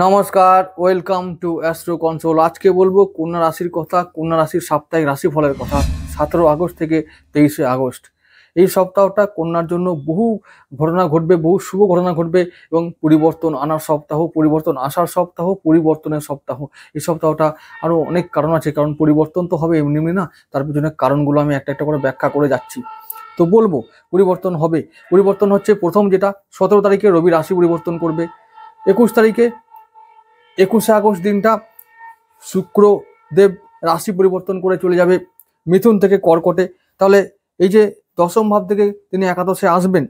নমস্কার, welcome to astro control. আজকে বলবো কন্যা রাশির কথা, কন্যা রাশির সাপ্তাহিক রাশিফলের কথা। 17 আগস্ট থেকে 23 আগস্ট এই সপ্তাহটা কন্যার জন্য বহু ঘটনা ঘটবে, বহু শুভ ঘটনা ঘটবে এবং পরিবর্তন আনার সপ্তাহ, পরিবর্তন আসার সপ্তাহ, পরিবর্তনের সপ্তাহ। এই সপ্তাহটা আরও অনেক কারণ আছে, কারণ পরিবর্তন তো হবে এমনি এমনি না, তার পিছনে কারণগুলো আমি একটা একটা করে ব্যাখ্যা করে যাচ্ছি। তো বলবো পরিবর্তন হবে। পরিবর্তন হচ্ছে প্রথম যেটা, 17 তারিখে রবি রাশি পরিবর্তন করবে। 21 তারিখে 21শে আগস্ট দিনটা শুক্রদেব রাশি পরিবর্তন করে চলে যাবে মিথুন থেকে কর্কটে। তাহলে এই যে দশম ভাব থেকে তিনি একাদশে আসবেন,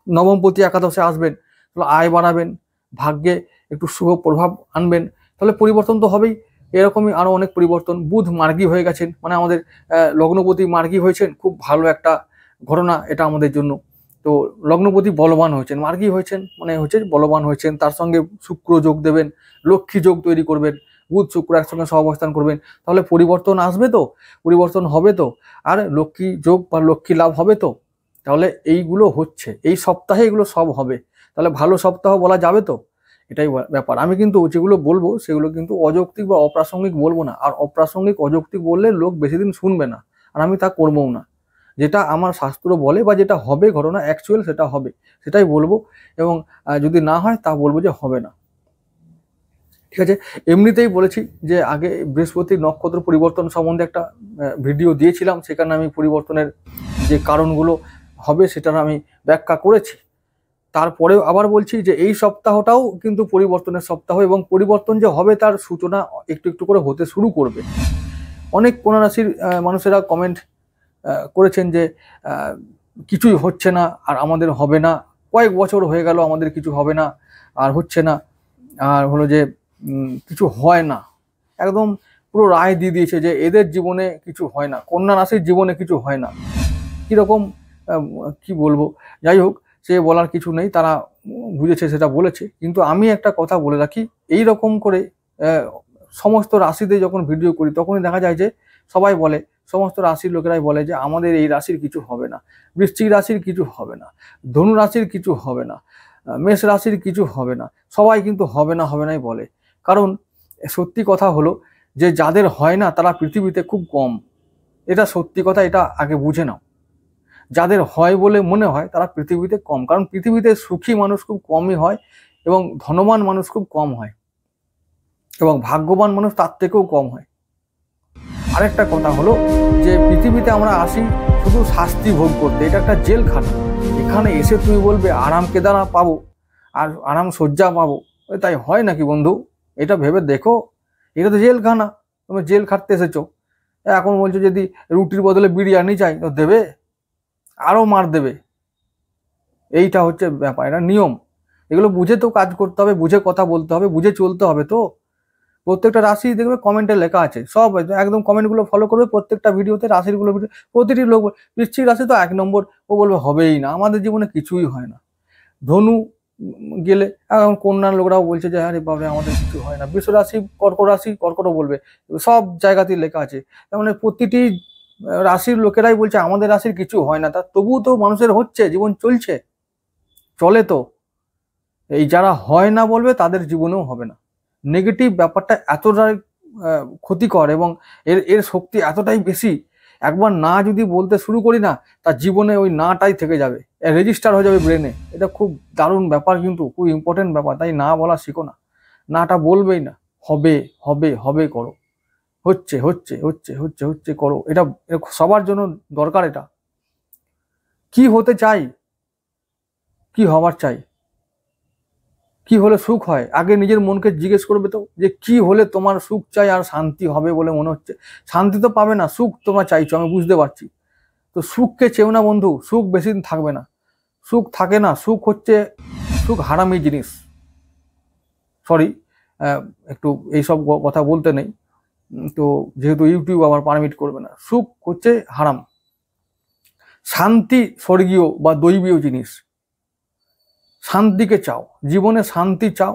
নবমপতি একাদশে আসবেন, তাহলে আয় বাড়াবেন, ভাগ্যে একটু শুভ প্রভাব আনবেন। তাহলে পরিবর্তন তো হবেই। এরকমই আরও অনেক পরিবর্তন। বুধ মার্গী হয়ে গেছেন, মানে আমাদের লগ্নপতি মার্গী হয়েছেন, খুব ভালো একটা ঘটনা এটা আমাদের জন্য। তো লগ্নপতি বলবান হয়েছেন, মার্গী হয়েছেন, মানে হচ্ছে বলবান হয়েছেন। তার সঙ্গে শুক্র যোগ দেবেন, লক্ষ্মী যোগ তৈরি করবেন, বুধ শুক্র একসঙ্গে সহাবস্থান করবেন। তাহলে পরিবর্তন আসবে তো, পরিবর্তন হবে তো, আর লক্ষ্মী যোগ বা লক্ষ্মী লাভ হবে তো। তাহলে এইগুলো হচ্ছে, এই সপ্তাহে এগুলো সব হবে। তাহলে ভালো সপ্তাহ বলা যাবে তো, এটাই ব্যাপার। আমি কিন্তু যেগুলো বলবো সেগুলো কিন্তু অযৌক্তিক বা অপ্রাসঙ্গিক বলবো না, আর অপ্রাসঙ্গিক অযৌক্তিক বললে লোক বেশি দিন শুনবে না, আর আমি তা করবও না। যেটা আমার শাস্ত্র বলে বা যেটা হবে ঘটনা অ্যাকচুয়াল, সেটা হবে, সেটাই বলবো। এবং যদি না হয় তা বলবো যে হবে না, ঠিক আছে। এমনিতেই বলেছি যে আগে বৃহস্পতি নক্ষত্র পরিবর্তন সম্বন্ধে একটা ভিডিও দিয়েছিলাম, সেখানে আমি পরিবর্তনের যে কারণগুলো হবে সেটার আমি ব্যাখ্যা করেছি। তারপরেও আবার বলছি যে এই সপ্তাহটাও কিন্তু পরিবর্তনের সপ্তাহ, এবং পরিবর্তন যে হবে তার সূচনা একটু একটু করে হতে শুরু করবে। অনেক কন্যা রাশির মানুষেরা কমেন্ট করেছেন যে কিছুই হচ্ছে না আর আমাদের হবে না, কয়েক বছর হয়ে গেল আমাদের কিছু হবে না আর হচ্ছে না, আর হলো যে কিছু হয় না। একদম পুরো রায় দিয়ে দিয়েছে যে এদের জীবনে কিছু হয় না, কন্যা রাশির জীবনে কিছু হয় না। কীরকম কি বলবো, যাই হোক, সে বলার কিছু নেই, তারা বুঝেছে সেটা বলেছে। কিন্তু আমি একটা কথা বলে রাখি, এই রকম করে সমস্ত রাশিতে যখন ভিডিও করি তখনই দেখা যায় যে সবাই বলে, সমস্ত রাশির লোকেরাই বলে যে আমাদের এই রাশির কিছু হবে না, বৃশ্চিক রাশির কিছু হবে না, ধনু রাশির কিছু হবে না, মেষ রাশির কিছু হবে না। সবাই কিন্তু হবে না হবে নাই বলে, কারণ সত্যি কথা হলো যে যাদের হয় না তারা পৃথিবীতে খুব কম। এটা সত্যি কথা, এটা আগে বুঝে নাও। যাদের হয় বলে মনে হয় তারা পৃথিবীতে কম, কারণ পৃথিবীতে সুখী মানুষ খুব কমই হয় এবং ধনবান মানুষ খুব কম হয় এবং ভাগ্যবান মানুষ তার থেকেও কম হয়। আরেকটা কথা হলো যে পৃথিবীতে আমরা আসি শুধু শাস্তি ভোগ করতে, এটা একটা জেলখানা। এখানে এসে তুমি বলবে আরাম কেদারা পাবো আর আরাম শয্যা পাবো, তাই হয় নাকি বন্ধু? এটা ভেবে দেখো, এটা তো জেলখানা, তুমি জেল খাটতে এসেছো। এখন বলছো যদি রুটির বদলে বিরিয়ানি চাই তো দেবে, আরও মার দেবে। এইটা হচ্ছে ব্যাপার, এটা নিয়ম। এগুলো বুঝে তো কাজ করতে হবে, বুঝে কথা বলতে হবে, বুঝে চলতে হবে। তো প্রত্যেকটা রাশি দেখবে কমেন্টে লেখা আছে, সব একদম কমেন্টগুলো ফলো করবে, প্রত্যেকটা ভিডিওতে রাশিগুলো ভিডিও, প্রতিটি লোক বৃশ্চিক রাশি তো 1 নম্বর, ও বলবে হবেই না, আমাদের জীবনে কিছুই হয় না। ধনু গেলে এখন কন্যার লোকরাও বলছে যে আরে বাবা আমাদের কিছু হয় না। বৃষ রাশি, কর্কট রাশি, কর্কটও বলবে, সব জায়গাতেই লেখা আছে। তার মানে প্রতিটি রাশির লোকেরাই বলছে আমাদের রাশির কিছু হয় না, তা তবুও তো মানুষের হচ্ছে, জীবন চলছে, চলে তো। এই যারা হয় না বলবে তাদের জীবনেও হবে না। নেগেটিভ ব্যাপারটা এতটাই ক্ষতিকর এবং এর শক্তি এতটাই বেশি, একবার না যদি বলতে শুরু করি না, তার জীবনে ওই নাটাই থেকে যাবে, রেজিস্টার হয়ে যাবে ব্রেনে। এটা খুব দারুণ ব্যাপার, কিন্তু খুব ইম্পর্টেন্ট ব্যাপার। তাই না বলা শিখো না, নাটা বলবেই না, হবে হবে হবে করো, হচ্ছে হচ্ছে হচ্ছে হচ্ছে হচ্ছে করো। এটা সবার জন্য দরকার। এটা কি হতে চাই, কি হবার চাই, কি হলে সুখ হয়, আগে নিজের মনকে জিজ্ঞেস করবে তো যে কি হলে তোমার সুখ চাই আর শান্তি হবে বলে মনে হচ্ছে। শান্তি তো পাবে না, সুখ তোমরা চাইছো, আমি বুঝতে পারছি। তো সুখকে চেও না বন্ধু, সুখ বেশি দিন থাকবে না, সুখ থাকে না। সুখ হচ্ছে, সুখ হারামি জিনিস। সরি, একটু এইসব কথা বলতে নেই, তো যেহেতু ইউটিউব আবার পারমিট করবে না। সুখ হচ্ছে হারাম, শান্তি স্বর্গীয় বা দৈবীয় জিনিস। শান্তিকে চাও, জীবনে শান্তি চাও,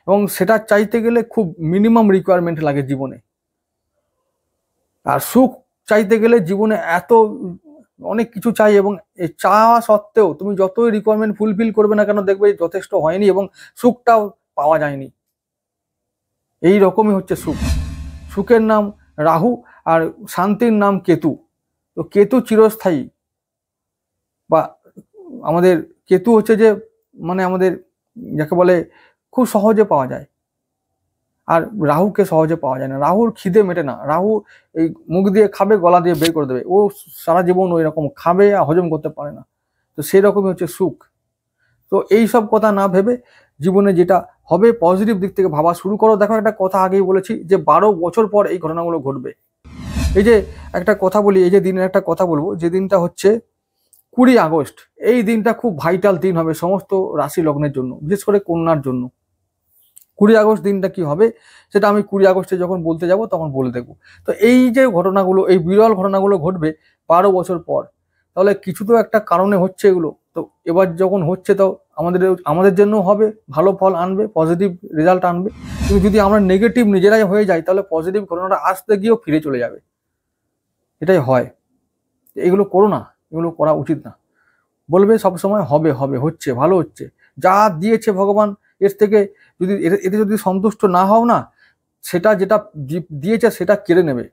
এবং সেটা চাইতে গেলে খুব মিনিমাম রিকোয়ারমেন্ট লাগে জীবনে। আর সুখ চাইতে গেলে জীবনে এত অনেক কিছু চাই, এবং চাওয়া সত্ত্বেও তুমি যতই রিকোয়ারমেন্ট ফুলফিল করবে না কেন দেখবে যথেষ্ট হয়নি এবং সুখটাও পাওয়া যায়নি। এই রকমই হচ্ছে সুখ। সুখের নাম রাহু আর শান্তির নাম কেতু। তো কেতু চিরস্থায়ী, বা আমাদের কেতু হচ্ছে যে মানে আমাদের যাকে বলে খুব সহজে পাওয়া যায়, আর রাহুকে সহজে পাওয়া যায় না। রাহুর খিদে মেটে না, রাহু এই মুখ দিয়ে খাবে, গলা দিয়ে বের করে দেবে, ও সারা জীবন ওই রকম খাবে আর হজম করতে পারে না। তো সেই রকমই হচ্ছে সুখ। তো এই সব কথা না ভেবে জীবনে যেটা হবে পজিটিভ দিক থেকে ভাবা শুরু করো। দেখো, একটা কথা আগেই বলেছি যে 12 বছর পর এই ঘটনাগুলো ঘটবে। এই যে একটা কথা বলি, এই যে দিনের একটা কথা বলবো, যে দিনটা হচ্ছে 20 আগস্ট। এই দিনটা খুব ভাইটাল দিন হবে সমস্ত রাশি লগ্নের জন্য, বিশেষ করে কন্যার জন্য। 20 আগস্ট দিনটা কি হবে সেটা আমি 20 আগস্টে যখন বলতে যাব তখন বলে দেবো। তো এই যে ঘটনাগুলো, এই বিরল ঘটনাগুলো ঘটবে 12 বছর পর, তাহলে কিছু তো একটা কারণে হচ্ছে এগুলো। তো এবার যখন হচ্ছে, তো আমাদের জন্য হবে, ভালো ফল আনবে, পজিটিভ রেজাল্ট আনবে। কিন্তু যদি আমরা নেগেটিভ নিজেরাই হয়ে যাই, তাহলে পজিটিভ ঘটনাটা আসতে গিয়েও ফিরে চলে যাবে। এটাই হয়। এগুলো করো না, এগুলো করা উচিত না। বলবে সবসময় হবে হবে, হচ্ছে, ভালো হচ্ছে, যা দিয়েছে ভগবান এর থেকে যদি এতে যদি সন্তুষ্ট না হও না, সেটা যেটা দিয়েছে সেটা কেড়ে নেবে।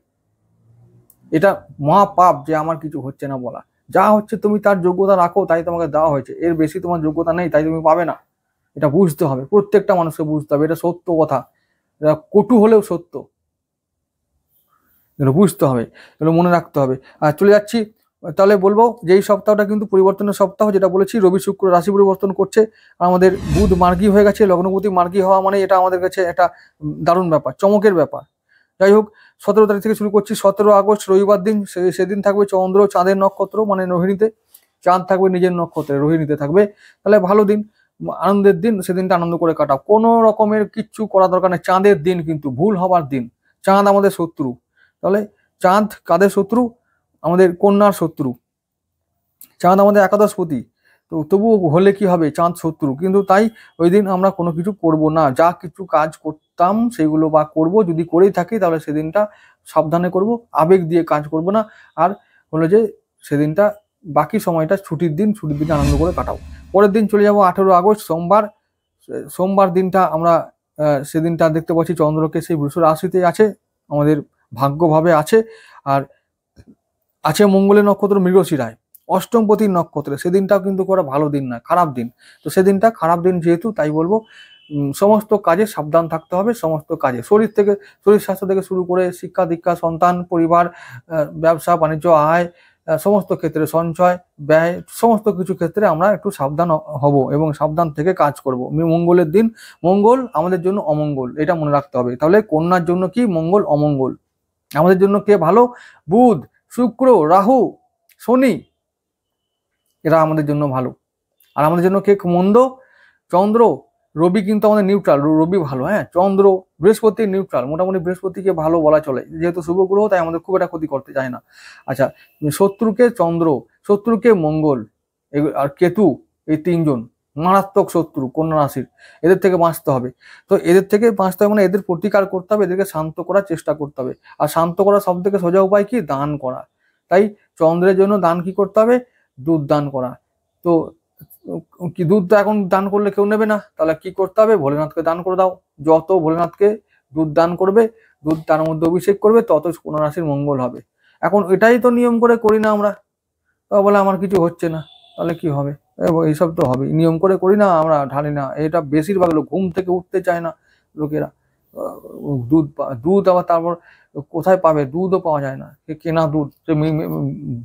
এটা মহা পাপ যে আমার কিছু হচ্ছে না বলা। যা হচ্ছে তুমি তার যোগ্যতা রাখো, তাই তোমাকে দেওয়া হয়েছে, এর বেশি তোমার যোগ্যতা নেই, তাই তুমি পাবে না। এটা বুঝতে হবে, প্রত্যেকটা মানুষকে বুঝতে হবে, এটা সত্য কথা, এটা কটু হলেও সত্য। এগুলো বুঝতে হবে, এগুলো মনে রাখতে হবে। আর চলে যাচ্ছি, তাহলে বলবো যে এই সপ্তাহটা কিন্তু পরিবর্তনের সপ্তাহ, যেটা বলেছি রবি শুক্র রাশি পরিবর্তন করছে, আর আমাদের বুধ মার্গী হয়ে গেছে। লগ্নপতি মার্গী হওয়া মানে এটা আমাদের কাছে একটা দারুণ ব্যাপার, চমকের ব্যাপার। যাই হোক, 17 তারিখ থেকে শুরু করছি। 17 আগস্ট রবিবার দিন, সেদিন থাকবে চন্দ্র চাঁদের নক্ষত্র মানে রোহিণীতে, চাঁদ থাকবে নিজের নক্ষত্রে রোহিণীতে থাকবে। তাহলে ভালো দিন, আনন্দের দিন, সেদিনটা আনন্দ করে কাটাও, কোনো রকমের কিচ্ছু করা দরকার নেই। চাঁদের দিন কিন্তু ভুল হবার দিন, চাঁদ আমাদের শত্রু। তাহলে চাঁদ কাদের শত্রু? আমাদের কন্যার শত্রু। চাঁদ আমাদের একাদশপতি, তো তবু হলে কি হবে, চাঁদ শত্রু। কিন্তু তাই ওই দিন আমরা কোনো কিছু করব না, যা কিছু কাজ করতাম সেগুলো বা করব, যদি করেই থাকি তাহলে সেদিনটা সাবধানে করব, আবেগ দিয়ে কাজ করব না। আর হলো যে সেদিনটা বাকি সময়টা ছুটির দিন, ছুটির দিনে আনন্দ করে কাটাও। পরের দিন চলে যাব 18 আগস্ট সোমবার। সোমবার দিনটা আমরা সেদিনটা দেখতে পাচ্ছি চন্দ্রকে সেই বৃষ রাশিতে আছে, আমাদের ভাগ্যভাবে আছে, আর আছে মঙ্গলের নক্ষত্র মৃগশিরায়, অষ্টমপতির নক্ষত্রে। সেদিনটাও কিন্তু কোনো ভালো দিন না, খারাপ দিন। তো সেদিনটা খারাপ দিন যেহেতু, তাই বলবো সমস্ত কাজে সাবধান থাকতে হবে। সমস্ত কাজে, শরীর স্বাস্থ্য থেকে শুরু করে শিক্ষা দীক্ষা, সন্তান, পরিবার, ব্যবসা বাণিজ্য, আয়, সমস্ত ক্ষেত্রে সঞ্চয়, ব্যয়, সমস্ত কিছু ক্ষেত্রে আমরা একটু সাবধান হব এবং সাবধান থেকে কাজ করব। মঙ্গলের দিন, মঙ্গল আমাদের জন্য অমঙ্গল, এটা মনে রাখতে হবে। তাহলে কন্যার জন্য কি মঙ্গল অমঙ্গল, আমাদের জন্য কে ভালো? বুধ, শুক্র, রাহু, শনি, এরা আমাদের জন্য ভালো। আর আমাদের জন্য কে মন্দ? চন্দ্র, রবি কিন্তু আমাদের নিউট্রাল, রবি ভালো। হ্যাঁ, চন্দ্র, বৃহস্পতি নিউট্রাল, মোটামুটি বৃহস্পতিকে ভালো বলা চলে, যেহেতু শুভ গ্রহ তাই আমাদের খুব একটা ক্ষতি করতে চায় না। আচ্ছা, শত্রুকে চন্দ্র, শত্রুকে মঙ্গল, আর কেতু, এই তিনজন মারাত্মক শত্রু কন্যা রাশির। এদের থেকে বাঁচতে হবে। তো এদের থেকে বাঁচতে হবে মানে এদের প্রতিকার করতে হবে, এদেরকে শান্ত করার চেষ্টা করতে হবে। আর শান্ত করার সব থেকে সোজা উপায় কি? দান করা। তাই চন্দ্রের জন্য দান কি করতে হবে? দুধ দান করা। তো কি, দুধ তো এখন দান করলে কেউ নেবে না, তাহলে কি করতে হবে? ভোলেনাথকে দান করে দাও। যত ভোলেনাথকে দুধ দান করবে, দুধ তার মধ্যে অভিষেক করবে, তত কন্যা রাশির মঙ্গল হবে। এখন এটাই তো নিয়ম করে করি না আমরা, তা বলে আমার কিছু হচ্ছে না, তাহলে কি হবে? এইসব তো হবে, নিয়ম করে করি না আমরা, ঢালি না। এটা বেশিরভাগ লোক ঘুম থেকে উঠতে চায় না লোকেরা। দুধ আবার তারপর কোথায় পাবে? দুধও পাওয়া যায় না, কেনা দুধ,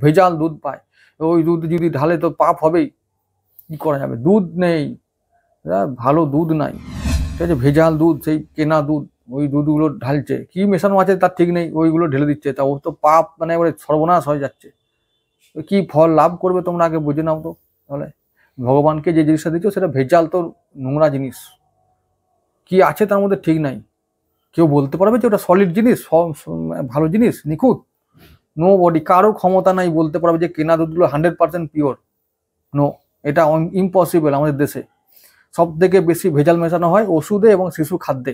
ভেজাল দুধ পায়। ওই দুধ যদি ঢালে তো পাপ হবেই, কি করা যাবে? দুধ নেই, ভালো দুধ নাই, ঠিক আছে, ভেজাল দুধ, সেই কেনা দুধ, ওই দুধগুলো ঢালছে, কি মেশানো আছে তার ঠিক নেই, ওইগুলো ঢেলে দিচ্ছে, তা ও তো পাপ, মানে এবারে সর্বনাশ হয়ে যাচ্ছে। কি ফল লাভ করবে তোমরা আগে বুঝে নাও তো। তাহলে ভগবানকে যে জিনিসটা দিচ্ছ সেটা ভেজাল, তো নোংরা জিনিস, কি আছে তার মধ্যে ঠিক নাই। কেউ বলতে পারবে যে ওটা সলিড জিনিস, ভালো জিনিস, নিখুঁত? নো বডি, কারো ক্ষমতা নাই বলতে পারবে যে কেনা দুধগুলো 100% পিওর। নো, এটা ইম্পসিবল। আমাদের দেশে সব থেকে বেশি ভেজাল মেশানো হয় ওষুধে এবং শিশু খাদ্যে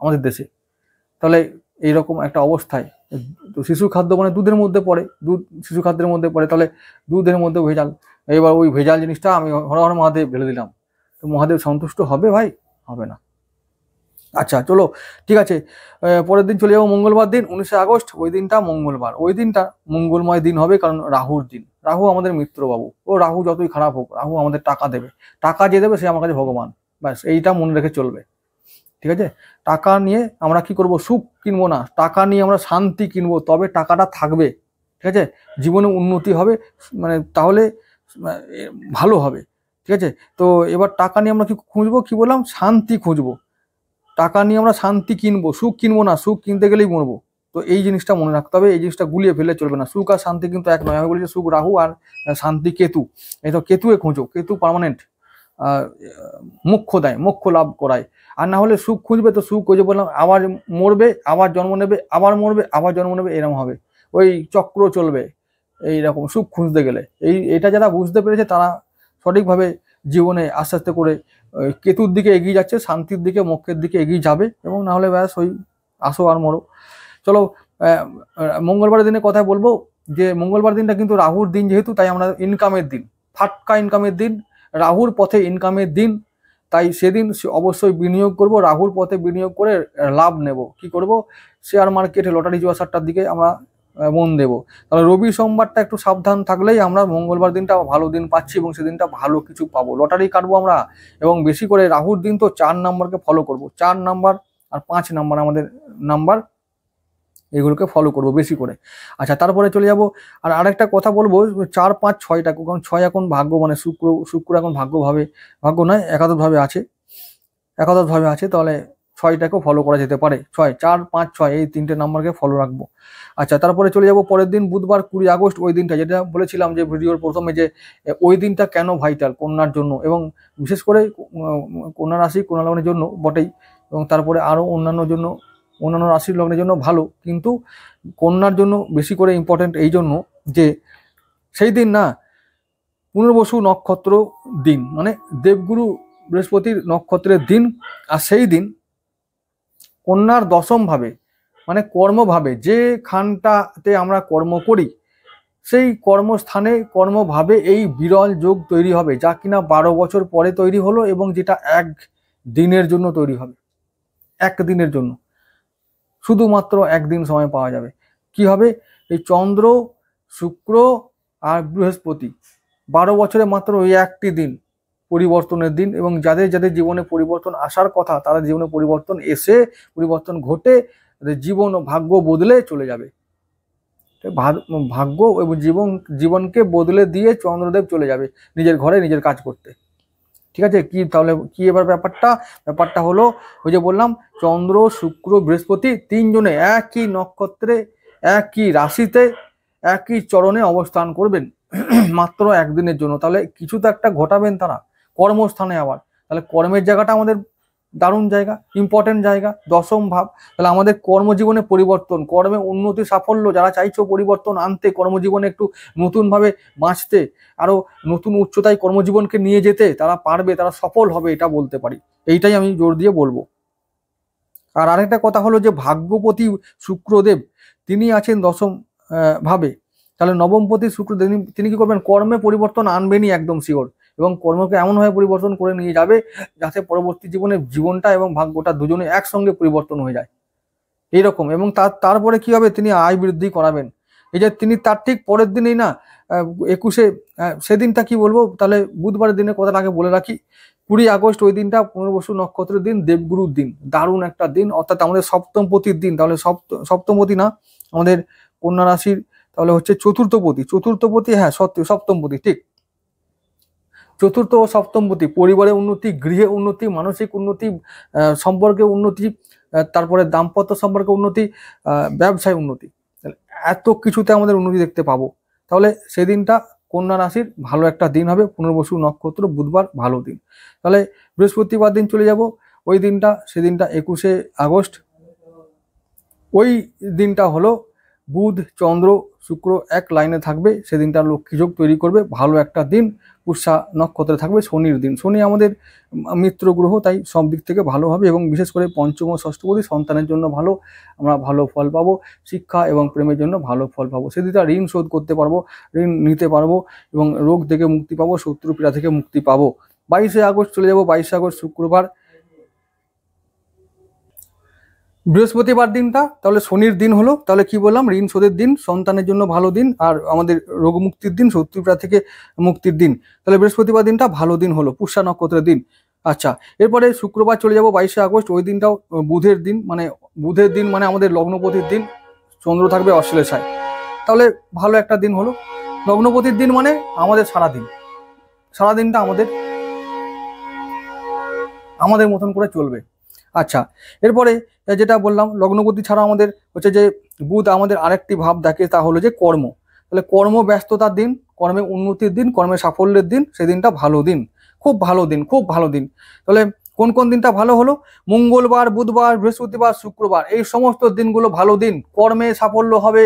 আমাদের দেশে। তাহলে এইরকম একটা অবস্থায়, তো শিশু খাদ্য মানে দুধের মধ্যে পড়ে, দুধ শিশু খাদ্যের মধ্যে পড়ে, তাহলে দুধের মধ্যে ভেজাল। এবার ওই ভেজাল জিনিসটা আমি হর হর মহাদেব ঢেলে দিলাম, তো মহাদেব সন্তুষ্ট হবে? ভাই হবে না। আচ্ছা চলো, ঠিক আছে। পরের দিন চলে যাবো মঙ্গলবার দিন, 19 আগস্ট। ওই দিনটা মঙ্গলবার, ওই দিনটা মঙ্গলময় দিন হবে, কারণ রাহুর দিন। রাহু আমাদের মিত্রবাবু, ও রাহু যতই খারাপ হোক, রাহু আমাদের টাকা দেবে। টাকা যে দেবে সে আমার কাছে ভগবান, ব্যাস এইটা মনে রেখে চলবে। ঠিক আছে, টাকা নিয়ে আমরা কি করব, সুখ কিনবো না, টাকা নিয়ে আমরা শান্তি কিনবো, তবে টাকাটা থাকবে। ঠিক আছে, জীবনে উন্নতি হবে, মানে তাহলে ভালো হবে। ঠিক আছে, তো এবার টাকা নিয়ে আমরা কি খুঁজবো, কি বললাম, শান্তি খুঁজবো। টাকা নিয়ে আমরা শান্তি কিনবো, সুখ কিনবো না, সুখ কিনতে গেলেই মরবো। তো এই জিনিসটা মনে রাখতে হবে, এই জিনিসটা গুলিয়ে ফেলে চলবে না। সুখ আর শান্তি কিন্তু এক নয়। আমি বলি যে সুখ রাহু আর শান্তি কেতু। এই তো কেতুয়ে খোঁজো, কেতু পার্মানেন্ট মোক্ষ দেয়, মোক্ষ লাভ করায়। আর না হলে সুখ খুঁজবে তো সুখ ওই যে বললাম, আবার মরবে, আবার জন্ম নেবে, আবার মরবে, আবার জন্ম নেবে, এরকম হবে, ওই চক্র চলবে এইরকম সুখ খুঁজতে গেলে। এটা যারা বুঝতে পেরেছে তারা সঠিকভাবে জীবনে আস্তে আস্তে করে কেতুর দিকে এগিয়ে যাচ্ছে, শান্তির দিকে, মোক্ষের দিকে এগিয়ে যাবে। এবং না হলে ব্যাস ওই আসো আর মরো। চলো, মঙ্গলবার দিনে কথা বলবো, যে মঙ্গলবার দিনটা কিন্তু রাহুর দিন যেহেতু, তাই আমরা ইনকামের দিন, ফাটকা ইনকামের দিন, রাহুর পথে ইনকামের দিন। তাই সেদিন অবশ্যই বিনিয়োগ করব, রাহুর পথে বিনিয়োগ করে লাভ নেব। কি করব, শেয়ার মার্কেটে, লটারি জুয়া সাট্টার দিকে আমরা মন দেব। তাহলে রবি সোমবারটা একটু সাবধান থাকলেই আমরা মঙ্গলবার দিনটা ভালো দিন পাচ্ছি, এবং সেদিনটা ভালো কিছু পাবো, লটারি কাটবো আমরা। এবং বেশি করে রাহুর দিন তো 4 নাম্বারকে ফলো করব, 4 নাম্বার আর 5 নাম্বার আমাদের নাম্বার, এগুলোকে ফলো করব বেশি করে। আচ্ছা, তারপরে চলে যাব আর আরেকটা কথা বলবো, 4, 5, 6টা, কারণ 6 এখন ভাগ্য, মানে শুক্র এখন ভাগ্য নয়, একাদশভাবে আছে, তাহলে 6টাকেও ফলো করা যেতে পারে। 6, 4, 5, 6 এই 3টে নাম্বারকে ফলো রাখবো। আচ্ছা, তারপরে চলে যাব পরের দিন বুধবার 20 আগস্ট, ওই দিনটা যেটা বলেছিলাম যে ভিডিওর প্রথমে, যে ওই দিনটা কেন ভাইটাল কন্যার জন্য, এবং বিশেষ করে কন্যা রাশি, কন্যা লগ্নের জন্য বটেই, এবং তারপরে আরও অন্যান্য রাশির লগ্নের জন্য ভালো, কিন্তু কন্যার জন্য বেশি করে ইম্পর্টেন্ট এই জন্য যে সেই দিন না পুনর্বসু নক্ষত্র দিন, মানে দেবগুরু বৃহস্পতির নক্ষত্রের দিন। আর সেই দিন কন্যার 10ম ভাবে, মানে কর্মভাবে, যে খানটাতে আমরা কর্ম করি, সেই কর্মস্থানে কর্মভাবে এই বিরল যোগ তৈরি হবে, যা কিনা 12 বছর পরে তৈরি হলো, এবং যেটা 1 দিনের জন্য তৈরি হবে, 1 দিনের জন্য, শুধুমাত্র 1 দিন সময় পাওয়া যাবে। কি হবে, এই চন্দ্র, শুক্র আর বৃহস্পতি, 12 বছরে মাত্র ওই 1টি দিন পরিবর্তনের দিন। এবং যাদের যাদের জীবনে পরিবর্তন আসার কথা, তারা জীবনে পরিবর্তন এসে, পরিবর্তন ঘটে, তাদের জীবন ও ভাগ্য বদলে চলে যাবে। ভাগ্য এবং জীবনকে বদলে দিয়ে চন্দ্রদেব চলে যাবে নিজের ঘরে নিজের কাজ করতে। ঠিক আছে, কি তাহলে কি এবার ব্যাপারটা হলো, ওই যে বললাম, চন্দ্র, শুক্র, বৃহস্পতি 3 জনে একই নক্ষত্রে, একই রাশিতে, একই চরণে অবস্থান করবেন মাত্র 1 দিনের জন্য। তাহলে কিছু তো একটা ঘটাবেন তারা কর্মস্থানে। আবার তাহলে কর্মের জায়গাটা আমাদের দারুণ জায়গা, ইম্পর্টেন্ট জায়গা, 10ম ভাব। তাহলে আমাদের কর্মজীবনে পরিবর্তন, কর্মে উন্নতি, সাফল্য, যারা চাইছো পরিবর্তন আনতে, কর্মজীবনে একটু নতুনভাবে বাঁচতে, আরো নতুন উচ্চতায় কর্মজীবনকে নিয়ে যেতে, তারা পারবে, তারা সফল হবে, এটা বলতে পারি। এইটাই আমি জোর দিয়ে বলবো। আর আরেকটা কথা হলো যে ভাগ্যপতি শুক্রদেব, তিনি আছেন 10ম ভাবে। তাহলে নবমপতি শুক্র, তিনি কি করবেন, কর্মে পরিবর্তন আনবেনই একদম শিওর, এবং কর্মকে এমনভাবে পরিবর্তন করে নিয়ে যাবে যাতে পরবর্তী জীবনে জীবনটা এবং ভাগ্যটা দুজনে একসঙ্গে পরিবর্তন হয়ে যায় এইরকম। এবং তারপরে কি হবে, তিনি আয় বৃদ্ধি করাবেন। এই যে তিনি তার ঠিক পরের দিনেই না, 21-এ, সেদিনটা কি বলবো, তাহলে বুধবারের দিনের কথাটা আগে বলে রাখি। 20 আগস্ট ওই দিনটা পুনর্বসু নক্ষত্রের দিন, দেবগুরুর দিন, দারুণ একটা দিন, অর্থাৎ আমাদের সপ্তমপতির দিন। তাহলে সপ্তমপতি না, আমাদের কন্যা রাশির, তাহলে হচ্ছে চতুর্থপতি, হ্যাঁ সপ্তমপতি, ঠিক, চতুর্থ ও সপ্তমপতি, পরিবারে উন্নতি, গৃহে উন্নতি, মানসিক উন্নতি, সম্পর্কে উন্নতি, তারপরে দাম্পত্য সম্পর্কে উন্নতি, ব্যবসায় উন্নতি, এত কিছুতে আমাদের উন্নতি দেখতে পাবো। তাহলে সেদিনটা কন্যা রাশির ভালো একটা দিন হবে, পুনর্বসু নক্ষত্র, বুধবার, ভালো দিন। তাহলে বৃহস্পতিবার দিন চলে যাব, ওই দিনটা, সেদিনটা 21 আগস্ট। ওই দিনটা হলো বুধ, চন্দ্র, শুক্র এক লাইনে থাকবে, সেদিনটা লক্ষ্মী যোগ তৈরি করবে, ভালো একটা দিন। পুষ্যা নক্ষত্রে থাকবে শনির দিন, শনি আমাদের মিত্র গ্রহ, তাই সব দিক থেকে ভালো হবে। এবং বিশেষ করে পঞ্চম ও ষষ্ঠপতি, সন্তানের জন্য ভালো, আমরা ভালো ফল পাবো, শিক্ষা এবং প্রেমের জন্য ভালো ফল পাবো। সেদিনটা ঋণ শোধ করতে পারবো, ঋণ নিতে পারবো, এবং রোগ থেকে মুক্তি পাবো, শত্রু পীড়া থেকে মুক্তি পাবো। 22 আগস্ট চলে যাব, 22 আগস্ট শুক্রবার, বৃহস্পতিবার দিনটা তাহলে শনির দিন হলো, তাহলে কি বললাম, ঋণ শোধের দিন, সন্তানের জন্য ভালো দিন, আর আমাদের রোগ মুক্তির দিন, শত্রুপীড়া থেকে মুক্তির দিন। তাহলে বৃহস্পতিবার দিনটা ভালো দিন হলো, পুষ্যা নক্ষত্রের দিন। আচ্ছা, এরপরে শুক্রবার চলে যাব 22শে আগস্ট, ওই দিনটাও বুধের দিন, মানে আমাদের লগ্নপতির দিন, চন্দ্র থাকবে অশ্লেষায়। তাহলে ভালো একটা দিন হলো। লগ্নপতির দিন মানে আমাদের সারাদিনটা আমাদের মতন করে চলবে। আচ্ছা, এরপরে যেটা বললাম, লগ্নপতি ছাড়া আমাদের হচ্ছে যে বুধ আমাদের আরেকটি ভাব দেখে, তা হলো যে কর্ম। তাহলে কর্ম ব্যস্ততার দিন, কর্মে উন্নতির দিন, কর্মে সাফল্যের দিন, সেদিনটা ভালো দিন, খুব ভালো দিন, খুব ভালো দিন। তাহলে কোন কোন দিনটা ভালো হলো? মঙ্গলবার, বুধবার, বৃহস্পতিবার, শুক্রবার, এই সমস্ত দিনগুলো ভালো দিন। কর্মে সাফল্য হবে,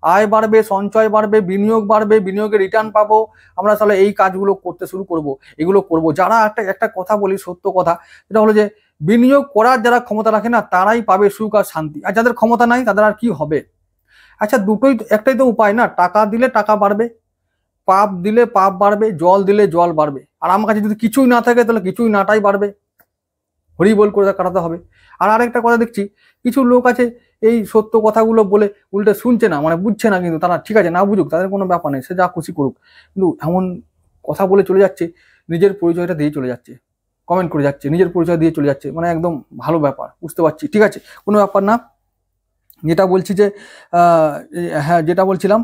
আয় বাড়বে, সঞ্চয় বাড়বে, বিনিয়োগ বাড়বে, বিনিয়োগের রিটার্ন পাবো আমরা। তাহলে এই কাজগুলো করতে শুরু করব, এগুলো করব। যারা একটা কথা বলি, সত্য কথা, যেটা হলো যে বিনিয়োগ করার যারা ক্ষমতা রাখে না, তারাই পাবে সুখ আর শান্তি, আর যাদের ক্ষমতা নাই তাদের আর কি হবে? আচ্ছা, একটাই তো উপায় না, টাকা দিলে টাকা বাড়বে, পাপ দিলে পাপ বাড়বে, জল দিলে জল বাড়বে। আর আমার কাছে যদি কিছুই না থাকে তাহলে কিছুই নাটাই বাড়বে, হরিবোল করে কাটাতে হবে। আর আরেকটা কথা দেখছি, কিছু লোক আছে এই সত্য কথাগুলো বলে উল্টে শুনছে না, মানে বুঝছে না, কিন্তু তারা ঠিক আছে, না বুঝুক, তাদের কোনো ব্যাপার নেই, সে যা খুশি করুক, কিন্তু এমন কথা বলে চলে যাচ্ছে, নিজের পরিচয়টা দিয়ে চলে যাচ্ছে, কমেন্ট করে যাচ্ছে, নিজের পরিচয় দিয়ে চলে যাচ্ছে, মানে একদম ভালো ব্যাপার, বুঝতে পারছি, ঠিক আছে, কোনো ব্যাপার না। যেটা বলছি যে হ্যাঁ, যেটা বলছিলাম,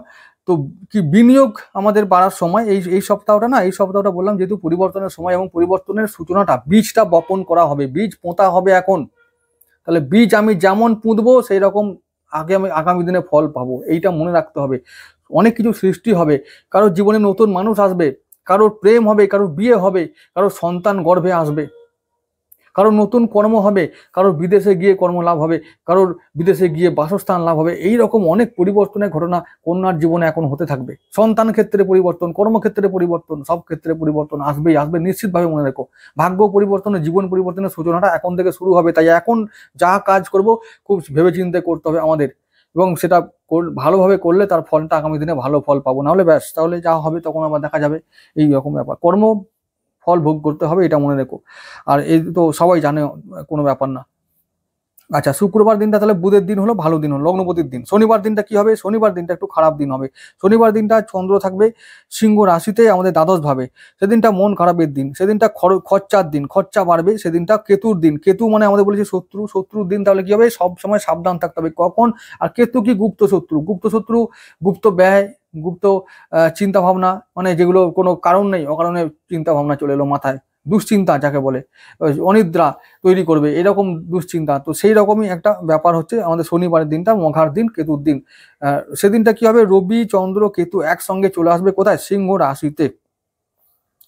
তো কি বিনিয়োগ আমাদের বাড়ার সময়, এই সপ্তাহটা বললাম, যেহেতু পরিবর্তনের সময় এবং পরিবর্তনের সূচনাটা, বীজটা বপন করা হবে, বীজ পোঁতা হবে এখন। তাহলে বীজ আমি যেমন পুঁতবো সেই রকম আমি আগামী দিনে ফল পাবো, এইটা মনে রাখতে হবে। অনেক কিছু সৃষ্টি হবে, কারোর জীবনে নতুন মানুষ আসবে, কারোর প্রেম হবে, কারোর বিয়ে হবে, কারোর সন্তান গর্ভে আসবে, কারোর নতুন কর্ম হবে, কারোর বিদেশে গিয়ে কর্মলাভ হবে, কারোর বিদেশে গিয়ে বাসস্থান লাভ হবে। এই রকম অনেক পরিবর্তনের ঘটনা কন্যার জীবনে এখন হতে থাকবে। সন্তান ক্ষেত্রে পরিবর্তন, কর্মক্ষেত্রে পরিবর্তন, সব ক্ষেত্রে পরিবর্তন আসবেই, আসবে নিশ্চিতভাবে, মনে রেখো। ভাগ্য পরিবর্তনের, জীবন পরিবর্তনের সূচনাটা এখন থেকে শুরু হবে। তাই এখন যা কাজ করব খুব ভেবেচিন্তে করতে হবে আমাদের, এবং সেটা ভালোভাবে করলে তার ফলটা আগামী দিনে ভালো ফল পাবো, নাহলে ব্যাস, তাহলে যা হবে তখন আবার দেখা যাবে। এই রকম ব্যাপার, কর্ম ফল ভোগ করতে হবে, এটা মনে রেখো। আর এই তো সবাই জানে, কোনো ব্যাপার না। আচ্ছা, শুক্রবার দিনটা তাহলে বুধের দিন হলো, ভালো দিন হলো, লগ্নপতির দিন। শনিবার দিনটা কি হবে? শনিবার দিনটা একটু খারাপ দিন হবে। শনিবার দিনটা চন্দ্র থাকবে সিংহ রাশিতে, আমাদের দ্বাদশ ভাবে, সেদিনটা মন খারাপের দিন, সেদিনটা খরচার দিন, খরচা বাড়বে, সেদিনটা কেতুর দিন। কেতু মানে আমাদের বলেছে শত্রুর দিন। তাহলে কি হবে? সব সময় সাবধান থাকতে হবে। কখন? আর কেতু কি? গুপ্ত শত্রু, গুপ্ত ব্যয়, গুপ্ত চিন্তা ভাবনা, মানে যেগুলো কোনো কারণ নেই, অকারণে চিন্তা ভাবনা চলে এলো মাথায়, দুশ্চিন্তা যাকে বলে, অনিদ্রা তৈরি করবে, এরকম দুশ্চিন্তা। তো সেই রকমই একটা ব্যাপার হচ্ছে আমাদের শনিবারের দিনটা, মঘার দিন, কেতুর দিন। সেদিনটা কি হবে? রবি, চন্দ্র, কেতু একসঙ্গে চলে আসবে কোথায়? সিংহ রাশিতে।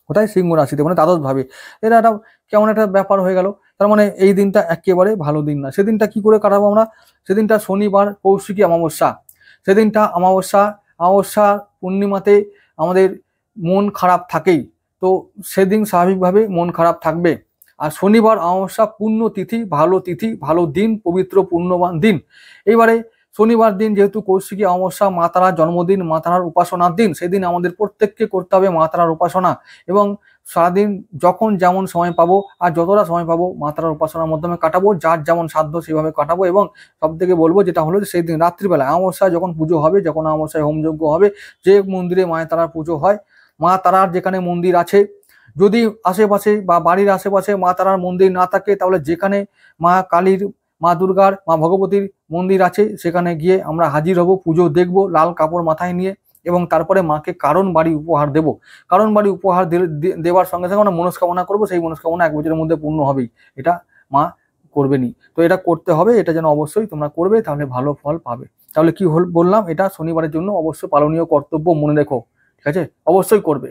কোথায়? সিংহ রাশিতে, মানে দ্বাদশ ভাবে। এটা একটা কেমন একটা ব্যাপার হয়ে গেল। তার মানে এই দিনটা একেবারে ভালো দিন না। সেদিনটা কি করে কাটাবো আমরা? সেদিনটা শনিবার, কৌশিকী অমাবস্যা। সেদিনটা অমাবস্যা পূর্ণিমাতে আমাদের মন খারাপ থাকেই, তো সেদিন স্বাভাবিকভাবে মন খারাপ থাকবে। আর শনিবার অমাবস্যা পূর্ণ তিথি, ভালো দিন, পবিত্র পূর্ণবান দিন। এইবারে শনিবার দিন যেহেতু কৌশিকী অমাবস্যা, মা তারার জন্মদিন, মা তারার উপাসনার দিন, সেদিন আমাদের প্রত্যেককে করতে হবে মা তারার উপাসনা। এবং সারাদিন যখন যেমন সময় পাবো, আর যতটা সময় পাবো, মা তারার উপাসনার মাধ্যমে কাটাবো, যার যেমন সাধ্য সেভাবে কাটাবো। এবং সব থেকে বলবো যেটা হলো, সেই দিন রাত্রিবেলা অমাবস্যায় যখন পুজো হবে, যখন অমাবস্যায় হোমযজ্ঞ হবে, যে মন্দিরে মা তারার পুজো হয়, মা তারার যেখানে মন্দির আছে, যদি আশেপাশে বা বাড়ির আশেপাশে মা তারার মন্দির না থাকে, তাহলে যেখানে মা কালীর, মা দুর্গার, মা ভগবতীর মন্দির আছে, সেখানে গিয়ে আমরা হাজির হব, পুজো দেখব লাল কাপড় মাথায় নিয়ে, এবং তারপরে মাকে কারণ বাড়ি উপহার দেব। কারণ বাড়ি উপহার দেওয়ার সঙ্গে সঙ্গে আমরা মনস্কামনা করবো, সেই মনস্কামনা 1 বছরের মধ্যে পূর্ণ হবেই, এটা মা করবেনি। তো এটা করতে হবে, এটা যেন অবশ্যই তোমরা করবে, তাহলে ভালো ফল পাবে। তাহলে কি বললাম, এটা শনিবারের জন্য অবশ্যই পালনীয় কর্তব্য, মনে রেখো, ঠিক আছে, অবশ্যই করবে।